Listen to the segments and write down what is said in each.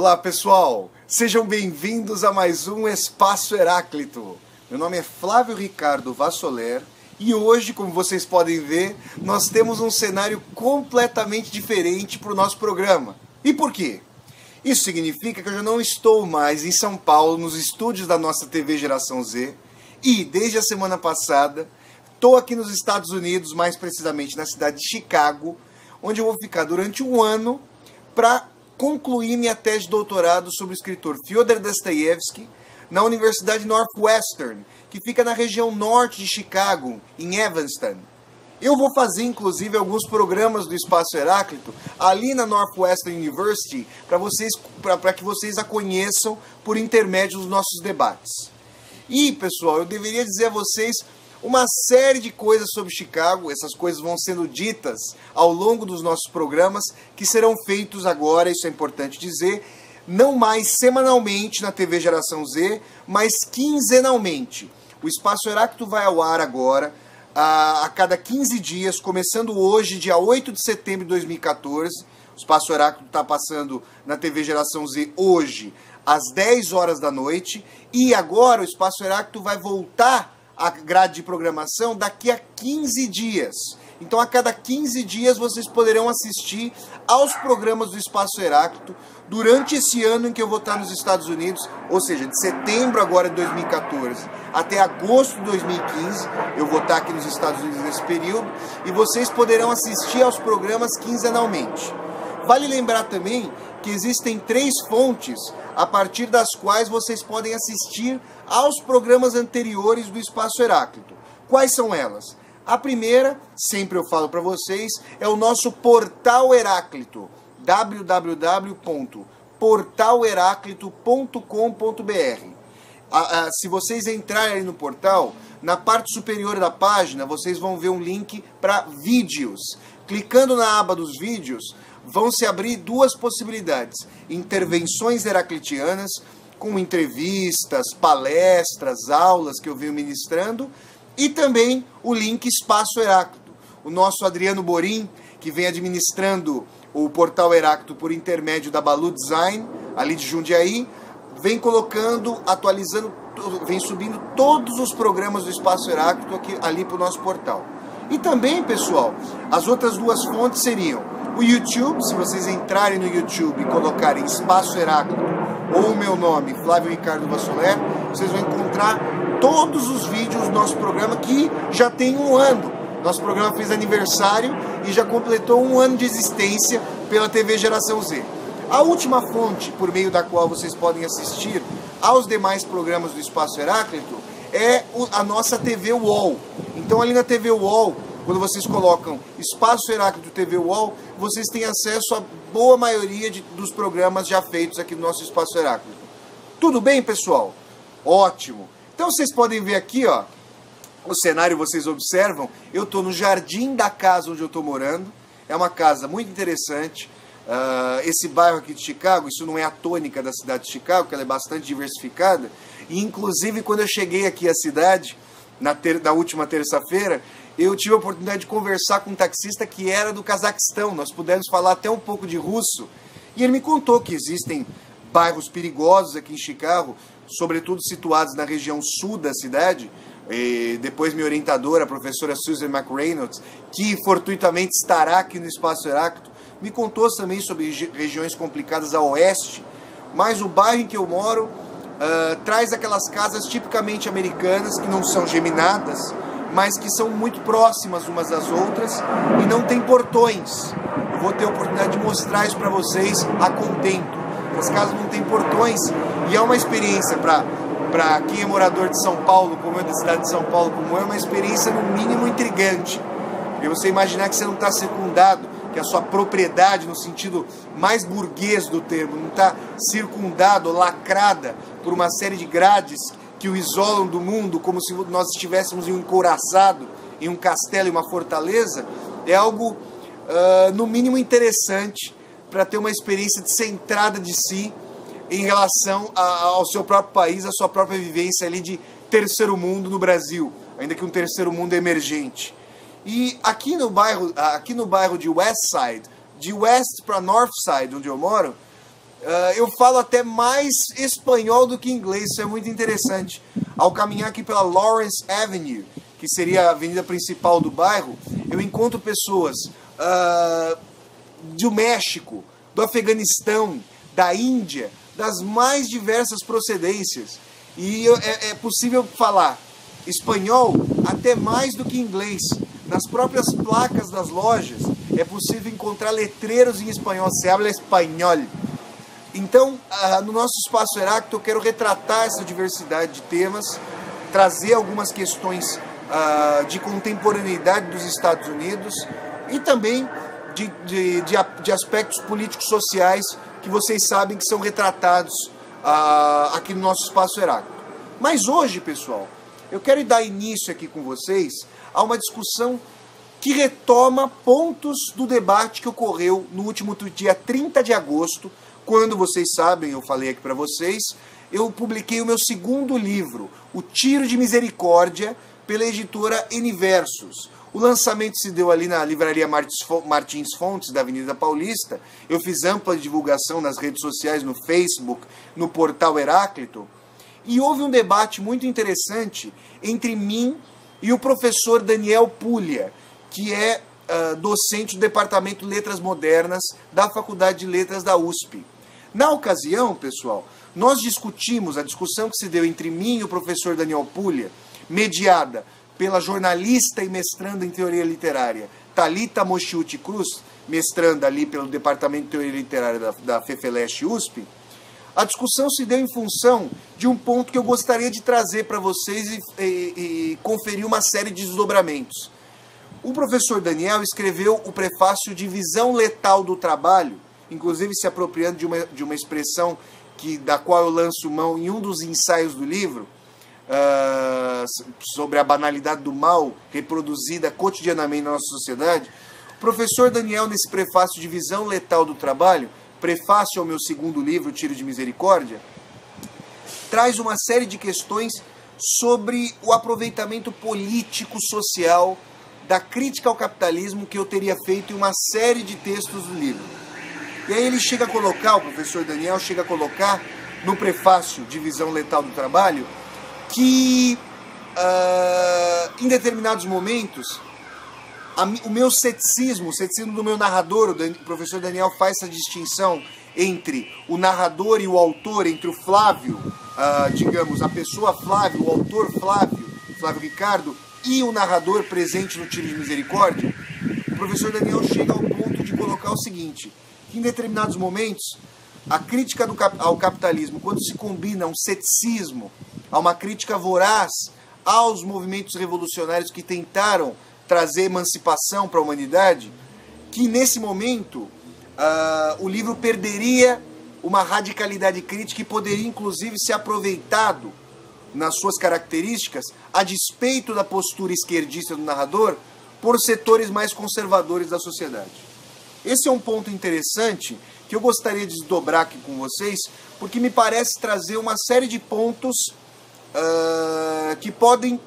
Olá pessoal, sejam bem-vindos a mais um Espaço Heráclito. Meu nome é Flávio Ricardo Vassoler e hoje, como vocês podem ver, nós temos um cenário completamente diferente para o nosso programa. E por quê? Isso significa que eu já não estou mais em São Paulo, nos estúdios da nossa TV Geração Z, e desde a semana passada estou aqui nos Estados Unidos, mais precisamente na cidade de Chicago, onde eu vou ficar durante um ano para concluir minha tese de doutorado sobre o escritor Fyodor Dostoiévski na Universidade Northwestern, que fica na região norte de Chicago, em Evanston. Eu vou fazer, inclusive, alguns programas do Espaço Heráclito ali na Northwestern University para que vocês a conheçam por intermédio dos nossos debates. E, pessoal, eu deveria dizer a vocês uma série de coisas sobre Chicago. Essas coisas vão sendo ditas ao longo dos nossos programas, que serão feitos agora, isso é importante dizer, não mais semanalmente na TV Geração Z, mas quinzenalmente. O Espaço Heráclito vai ao ar agora, a cada 15 dias, começando hoje, dia 8 de setembro de 2014. O Espaço Heráclito está passando na TV Geração Z hoje, às 10 horas da noite. E agora o Espaço Heráclito vai voltar a grade de programação daqui a 15 dias. Então a cada 15 dias vocês poderão assistir aos programas do Espaço Heráclito durante esse ano em que eu vou estar nos Estados Unidos, ou seja, de setembro agora de 2014 até agosto de 2015, eu vou estar aqui nos Estados Unidos nesse período, e vocês poderão assistir aos programas quinzenalmente. Vale lembrar também que existem 3 fontes a partir das quais vocês podem assistir aos programas anteriores do Espaço Heráclito. Quais são elas? A primeira, sempre eu falo para vocês, é o nosso Portal Heráclito, www.portalheráclito.com.br. Se vocês entrarem no portal, na parte superior da página, vocês vão ver um link para vídeos. Clicando na aba dos vídeos, vão se abrir 2 possibilidades: intervenções heraclitianas, com entrevistas, palestras, aulas que eu venho ministrando, e também o link Espaço Heráclito. O nosso Adriano Borim, que vem administrando o Portal Heráclito por intermédio da Balu Design, ali de Jundiaí, vem colocando, atualizando, vem subindo todos os programas do Espaço Heráclito ali para o nosso portal. E também, pessoal, as outras 2 fontes seriam o YouTube. Se vocês entrarem no YouTube e colocarem Espaço Heráclito ou o meu nome, Flávio Ricardo Vassoler, vocês vão encontrar todos os vídeos do nosso programa, que já tem um ano. Nosso programa fez aniversário e já completou um ano de existência pela TV Geração Z. A última fonte por meio da qual vocês podem assistir aos demais programas do Espaço Heráclito é a nossa TV UOL. Então ali na TV UOL, quando vocês colocam Espaço Heráclito TV UOL, vocês têm acesso à boa maioria dos programas já feitos aqui no nosso Espaço Heráclito. Tudo bem, pessoal? Ótimo! Então vocês podem ver aqui, ó, o cenário. Vocês observam, eu estou no jardim da casa onde eu estou morando. É uma casa muito interessante. Esse bairro aqui de Chicago, isso não é a tônica da cidade de Chicago, que ela é bastante diversificada. E inclusive quando eu cheguei aqui à cidade, na última terça-feira, eu tive a oportunidade de conversar com um taxista que era do Cazaquistão. Nós pudemos falar até um pouco de russo. E ele me contou que existem bairros perigosos aqui em Chicago, sobretudo situados na região sul da cidade. E depois minha orientadora, a professora Susan McReynolds, que fortuitamente estará aqui no Espaço Heráclito, me contou também sobre regiões complicadas a oeste. Mas o bairro em que eu moro traz aquelas casas tipicamente americanas, que não são geminadas, mas que são muito próximas umas das outras e não tem portões. Eu vou ter a oportunidade de mostrar isso para vocês a contento. As casas não têm portões e é uma experiência para quem é morador de São Paulo, como eu, da cidade de São Paulo, como eu, é uma experiência no mínimo intrigante. E você imaginar que você não está circundado, que a sua propriedade, no sentido mais burguês do termo, não está circundado, lacrada por uma série de grades que o isolam do mundo, como se nós estivéssemos em um encouraçado, em um castelo, em uma fortaleza, é algo, no mínimo, interessante para ter uma experiência descentrada de si em relação ao seu próprio país, à sua própria vivência ali de terceiro mundo no Brasil, ainda que um terceiro mundo emergente. E aqui no bairro de West Side, de West para North Side, onde eu moro, Eu falo até mais espanhol do que inglês, isso é muito interessante. Ao caminhar aqui pela Lawrence Avenue, que seria a avenida principal do bairro, eu encontro pessoas do México, do Afeganistão, da Índia, das mais diversas procedências. E é possível falar espanhol até mais do que inglês. Nas próprias placas das lojas é possível encontrar letreiros em espanhol, se habla espanhol. Então, no nosso Espaço Heráclito, eu quero retratar essa diversidade de temas, trazer algumas questões de contemporaneidade dos Estados Unidos e também de aspectos políticos sociais que vocês sabem que são retratados aqui no nosso Espaço Heráclito. Mas hoje, pessoal, eu quero dar início aqui com vocês a uma discussão que retoma pontos do debate que ocorreu no último dia 30 de agosto, quando, vocês sabem, eu falei aqui para vocês, eu publiquei o meu segundo livro, O Tiro de Misericórdia, pela editora Universos. O lançamento se deu ali na livraria Martins Fontes, da Avenida Paulista. Eu fiz ampla divulgação nas redes sociais, no Facebook, no portal Heráclito. E houve um debate muito interessante entre mim e o professor Daniel Puglia, que é docente do Departamento de Letras Modernas da Faculdade de Letras da USP. Na ocasião, pessoal, nós discutimos, a discussão que se deu entre mim e o professor Daniel Puglia, mediada pela jornalista e mestranda em Teoria Literária Thalita Mochiuti Cruz, mestranda ali pelo Departamento de Teoria Literária da FEFELESH USP, a discussão se deu em função de um ponto que eu gostaria de trazer para vocês e conferir uma série de desdobramentos. O professor Daniel escreveu o prefácio de Visão Letal do Trabalho, inclusive se apropriando de uma expressão da qual eu lanço mão em um dos ensaios do livro, sobre a banalidade do mal reproduzida cotidianamente na nossa sociedade. O professor Daniel, nesse prefácio de Visão Letal do Trabalho, prefácio ao meu segundo livro, O Tiro de Misericórdia, traz uma série de questões sobre o aproveitamento político-social da crítica ao capitalismo que eu teria feito em uma série de textos do livro. E aí ele chega a colocar, o professor Daniel chega a colocar no prefácio de Visão Letal do Trabalho, que em determinados momentos o meu ceticismo, o ceticismo do meu narrador, o professor Daniel faz essa distinção entre o narrador e o autor, entre o Flávio, digamos, a pessoa Flávio, o autor Flávio Ricardo, e o narrador presente no Tiro de Misericórdia. O professor Daniel chega ao ponto de colocar o seguinte, que em determinados momentos, a crítica ao capitalismo, quando se combina um ceticismo, a uma crítica voraz aos movimentos revolucionários que tentaram trazer emancipação para a humanidade, que nesse momento o livro perderia uma radicalidade crítica e poderia inclusive ser aproveitado nas suas características, a despeito da postura esquerdista do narrador, por setores mais conservadores da sociedade. Esse é um ponto interessante que eu gostaria de desdobrar aqui com vocês, porque me parece trazer uma série de pontos que podem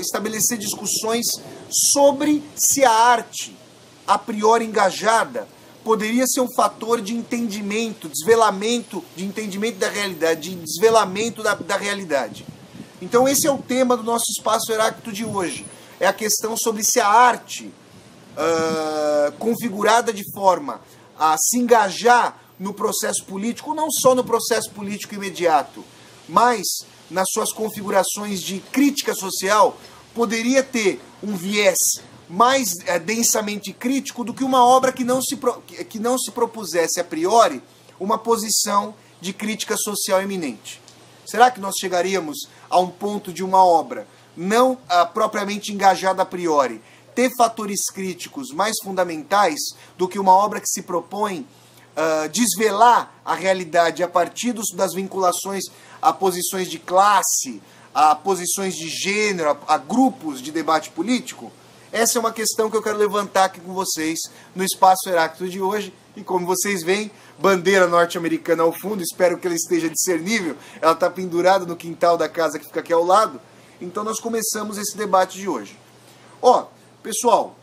estabelecer discussões sobre se a arte, a priori engajada, poderia ser um fator de entendimento, desvelamento, de entendimento da realidade, de desvelamento da realidade. Então esse é o tema do nosso Espaço Heráclito de hoje. É a questão sobre se a arte, configurada de forma a se engajar no processo político, não só no processo político imediato, mas nas suas configurações de crítica social, poderia ter um viés mais densamente crítico do que uma obra que não se propusesse a priori uma posição de crítica social eminente. Será que nós chegaríamos a um ponto de uma obra não propriamente engajada a priori ter fatores críticos mais fundamentais do que uma obra que se propõe desvelar a realidade a partir das vinculações a posições de classe, a posições de gênero, a grupos de debate político? Essa é uma questão que eu quero levantar aqui com vocês no Espaço Heráclito de hoje. E como vocês veem, bandeira norte-americana ao fundo, espero que ela esteja discernível. Ela está pendurada no quintal da casa que fica aqui ao lado. Então nós começamos esse debate de hoje. Pessoal,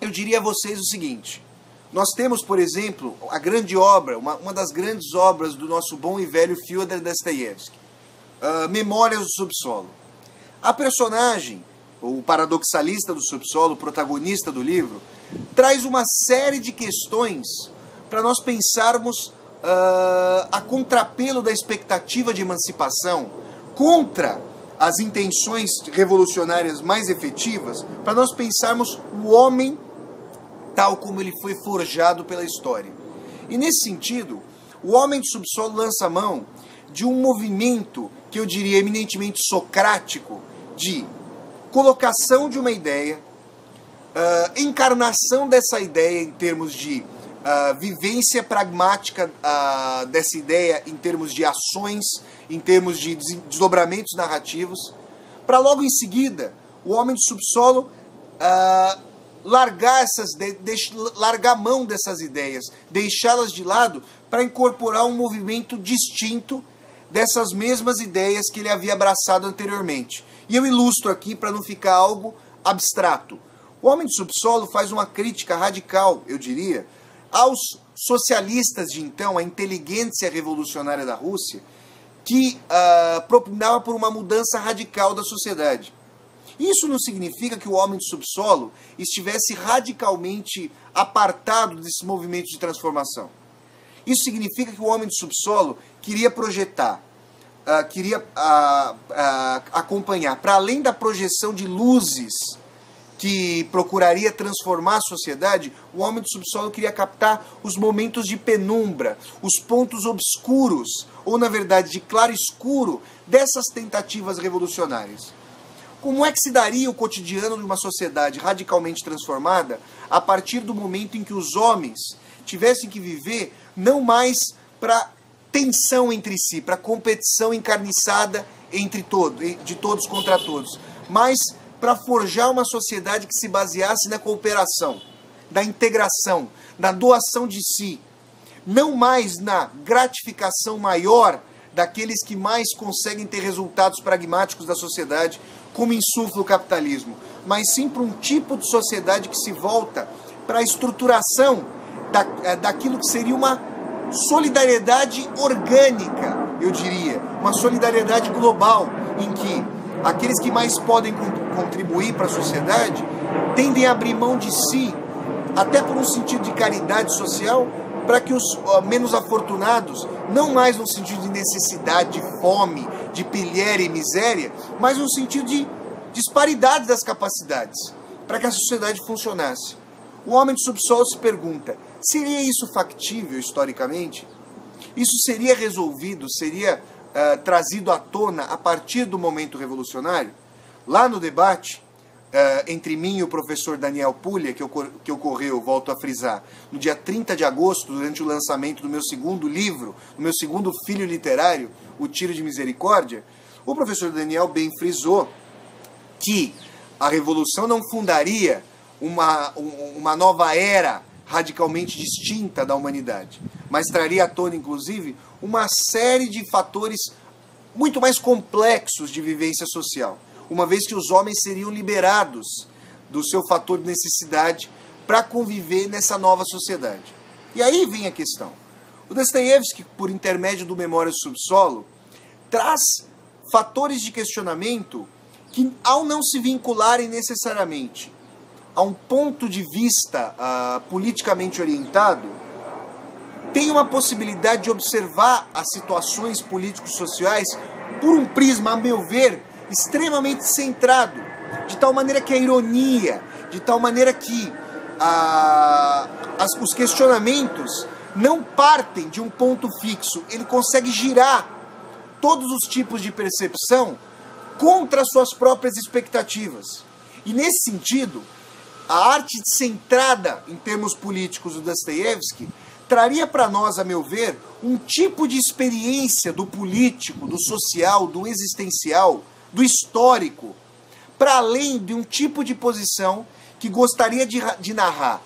eu diria a vocês o seguinte. Nós temos, por exemplo, a grande obra, uma das grandes obras do nosso bom e velho Fyodor Dostoiévski, Memórias do Subsolo. A personagem, o paradoxalista do subsolo, o protagonista do livro, traz uma série de questões para nós pensarmos a contrapelo da expectativa de emancipação, contra as intenções revolucionárias mais efetivas, para nós pensarmos o homem tal como ele foi forjado pela história. E nesse sentido, o Homem do Subsolo lança mão de um movimento que eu diria eminentemente socrático, de colocação de uma ideia, encarnação dessa ideia em termos de vivência pragmática dessa ideia, em termos de ações, em termos de desdobramentos narrativos, para logo em seguida o Homem do Subsolo largar mão dessas ideias, deixá-las de lado para incorporar um movimento distinto dessas mesmas ideias que ele havia abraçado anteriormente. E eu ilustro aqui para não ficar algo abstrato. O Homem do Subsolo faz uma crítica radical, eu diria, aos socialistas de então, a inteligência revolucionária da Rússia, que propunhava por uma mudança radical da sociedade. Isso não significa que o Homem do Subsolo estivesse radicalmente apartado desses movimentos de transformação. Isso significa que o Homem do Subsolo queria projetar, queria acompanhar, para além da projeção de luzes que procuraria transformar a sociedade, o Homem do Subsolo queria captar os momentos de penumbra, os pontos obscuros, ou na verdade de claro escuro, dessas tentativas revolucionárias. Como é que se daria o cotidiano de uma sociedade radicalmente transformada a partir do momento em que os homens tivessem que viver não mais para tensão entre si, para competição encarniçada de todos contra todos, mas para forjar uma sociedade que se baseasse na cooperação, na integração, na doação de si, não mais na gratificação maior daqueles que mais conseguem ter resultados pragmáticos da sociedade, como insufla o capitalismo, mas sim para um tipo de sociedade que se volta para a estruturação daquilo que seria uma solidariedade orgânica, eu diria, uma solidariedade global, em que aqueles que mais podem contribuir para a sociedade tendem a abrir mão de si, até por um sentido de caridade social, para que os menos afortunados, não mais no sentido de necessidade, de fome, de pilhéria e miséria, mas no sentido de disparidade das capacidades, para que a sociedade funcionasse. O Homem do Subsolo se pergunta, seria isso factível historicamente? Isso seria resolvido, seria trazido à tona a partir do momento revolucionário? Lá no debate entre mim e o professor Daniel Puglia, que ocorreu, volto a frisar, no dia 30 de agosto, durante o lançamento do meu segundo livro, do meu segundo filho literário, O Tiro de Misericórdia, o professor Daniel bem frisou que a revolução não fundaria uma nova era radicalmente distinta da humanidade, mas traria à tona, inclusive, uma série de fatores muito mais complexos de vivência social, uma vez que os homens seriam liberados do seu fator de necessidade para conviver nessa nova sociedade. E aí vem a questão. O Dostoiévski, por intermédio do Memórias do Subsolo, traz fatores de questionamento que, ao não se vincularem necessariamente a um ponto de vista politicamente orientado, tem uma possibilidade de observar as situações políticos-sociais por um prisma, a meu ver, extremamente centrado, de tal maneira que a ironia, de tal maneira que os questionamentos não partem de um ponto fixo, ele consegue girar todos os tipos de percepção contra suas próprias expectativas. E nesse sentido, a arte centrada em termos políticos do Dostoiévski traria para nós, a meu ver, um tipo de experiência do político, do social, do existencial, do histórico, para além de um tipo de posição que gostaria de narrar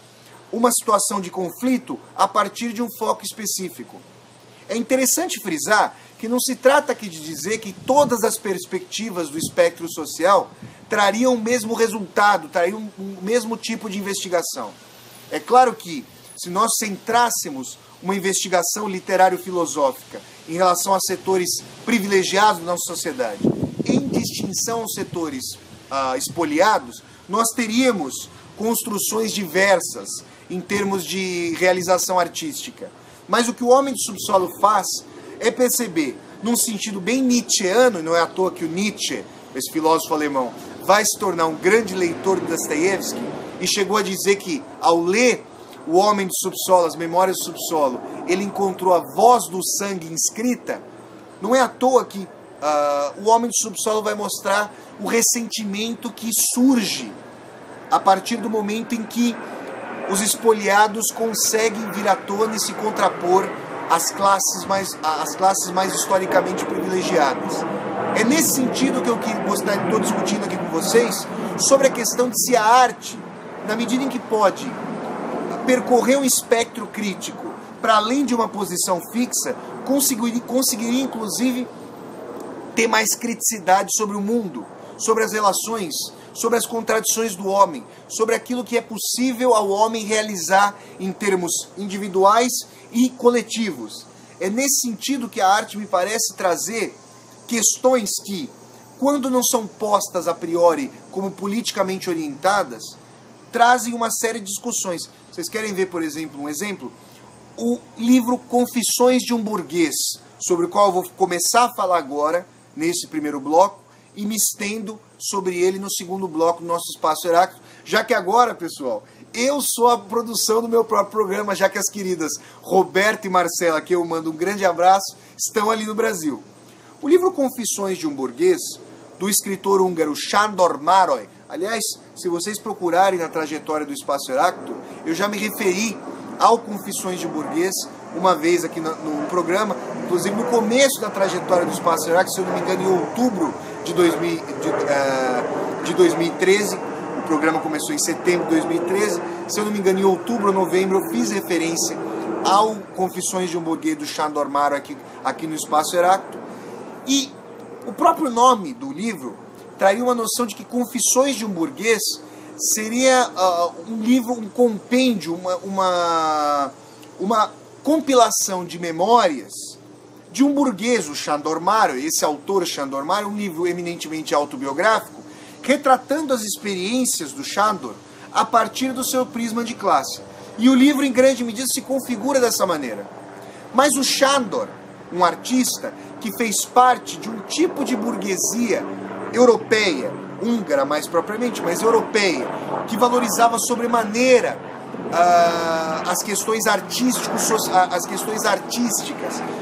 uma situação de conflito a partir de um foco específico. É interessante frisar que não se trata aqui de dizer que todas as perspectivas do espectro social trariam o mesmo resultado, trariam o mesmo tipo de investigação. É claro que, se nós centrássemos uma investigação literário-filosófica em relação a setores privilegiados da nossa sociedade, em distinção aos setores espoliados, nós teríamos construções diversas em termos de realização artística. Mas o que o homem do subsolo faz é perceber, num sentido bem nietzscheano, e não é à toa que o Nietzsche, esse filósofo alemão, vai se tornar um grande leitor de Dostoiévski, e chegou a dizer que, ao ler O Homem do Subsolo, As Memórias do Subsolo, ele encontrou a voz do sangue inscrita. Não é à toa que O Homem do Subsolo vai mostrar o ressentimento que surge a partir do momento em que os espoliados conseguem vir à tona e se contrapor às classes mais historicamente privilegiadas. É nesse sentido que eu estou discutindo aqui com vocês sobre a questão de se a arte, na medida em que pode percorrer um espectro crítico para além de uma posição fixa, conseguiria inclusive ter mais criticidade sobre o mundo, sobre as relações, sobre as contradições do homem, sobre aquilo que é possível ao homem realizar em termos individuais e coletivos. É nesse sentido que a arte me parece trazer questões que, quando não são postas a priori como politicamente orientadas, trazem uma série de discussões. Vocês querem ver, por exemplo, um exemplo? O livro Confissões de um Burguês, sobre o qual eu vou começar a falar agora, nesse primeiro bloco, e me estendo sobre ele no segundo bloco do nosso Espaço Heráclito, já que agora, pessoal, eu sou a produção do meu próprio programa, já que as queridas Roberta e Marcela, que eu mando um grande abraço, estão ali no Brasil. O livro Confissões de um Burguês, do escritor húngaro Sándor Márai, aliás, se vocês procurarem na trajetória do Espaço Heráclito, eu já me referi ao Confissões de um Burguês uma vez aqui no programa, inclusive no começo da trajetória do Espaço Heráclito, se eu não me engano, em outubro de 2013, o programa começou em setembro de 2013, se eu não me engano, em outubro ou novembro, eu fiz referência ao Confissões de um Burguês do Sándor Márai aqui no Espaço Heráclito, e o próprio nome do livro traria uma noção de que Confissões de um Burguês seria um livro, um compêndio, uma compilação de memórias de um burguês, o Sándor Márai, esse autor Sándor Márai, um livro eminentemente autobiográfico, retratando as experiências do Sándor a partir do seu prisma de classe. E o livro, em grande medida, se configura dessa maneira. Mas o Sándor, um artista que fez parte de um tipo de burguesia europeia, húngara mais propriamente, mas europeia, que valorizava sobremaneira as questões artísticas,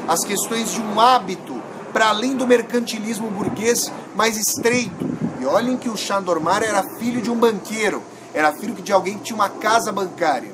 as questões de um hábito para além do mercantilismo burguês mais estreito. E olhem que o Sándor Márai era filho de um banqueiro, era filho de alguém que tinha uma casa bancária.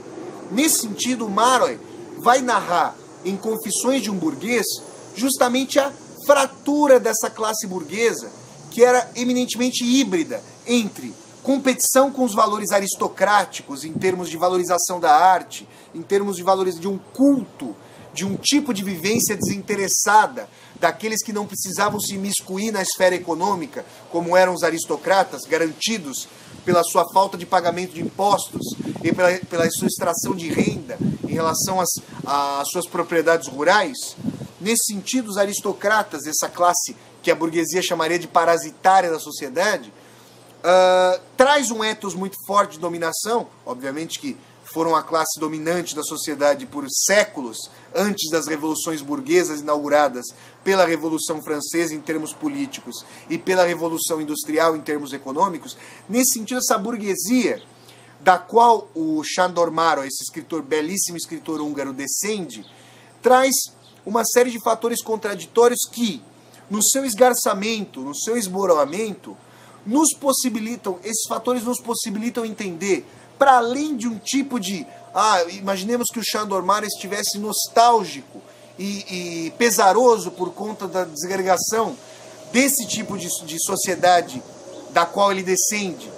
Nesse sentido, o Márai vai narrar em Confissões de um Burguês justamente a fratura dessa classe burguesa, que era eminentemente híbrida entre competição com os valores aristocráticos em termos de valorização da arte, em termos de valores de um culto, de um tipo de vivência desinteressada, daqueles que não precisavam se imiscuir na esfera econômica, como eram os aristocratas, garantidos pela sua falta de pagamento de impostos e pela sua extração de renda em relação às suas propriedades rurais. Nesse sentido, os aristocratas, essa classe que a burguesia chamaria de parasitária da sociedade, traz um ethos muito forte de dominação, obviamente que foram a classe dominante da sociedade por séculos, antes das revoluções burguesas inauguradas pela Revolução Francesa em termos políticos e pela Revolução Industrial em termos econômicos. Nesse sentido, essa burguesia, da qual o Sándor Márai, esse escritor, belíssimo escritor húngaro, descende, traz uma série de fatores contraditórios que, no seu esgarçamento, no seu esboramento, esses fatores nos possibilitam entender, para além de um tipo de... imaginemos que o Sándor Márai estivesse nostálgico e pesaroso por conta da desagregação desse tipo de sociedade da qual ele descende,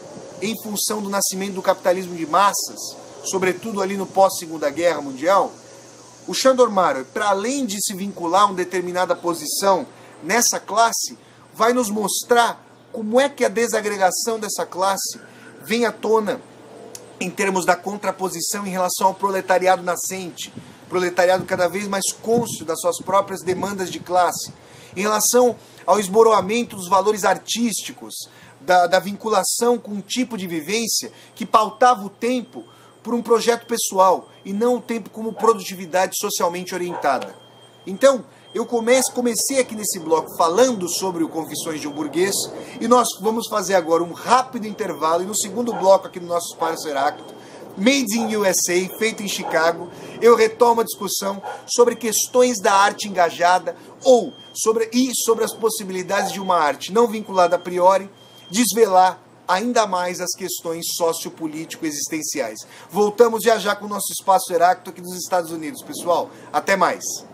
em função do nascimento do capitalismo de massas, sobretudo ali no pós-Segunda Guerra Mundial. O Sándor Márai, para além de se vincular a uma determinada posição nessa classe, vai nos mostrar como é que a desagregação dessa classe vem à tona em termos da contraposição em relação ao proletariado nascente, proletariado cada vez mais cônscio das suas próprias demandas de classe, em relação ao esboroamento dos valores artísticos, da vinculação com um tipo de vivência que pautava o tempo por um projeto pessoal e não o tempo como produtividade socialmente orientada. Então, eu comecei aqui nesse bloco falando sobre o Confissões de um Burguês e nós vamos fazer agora um rápido intervalo e no segundo bloco aqui no nosso Espaço Heráclito, Made in USA, feito em Chicago, eu retomo a discussão sobre questões da arte engajada sobre as possibilidades de uma arte não vinculada a priori, desvelar ainda mais as questões sociopolítico-existenciais. Voltamos já com o nosso Espaço Heráclito aqui dos Estados Unidos, pessoal. Até mais!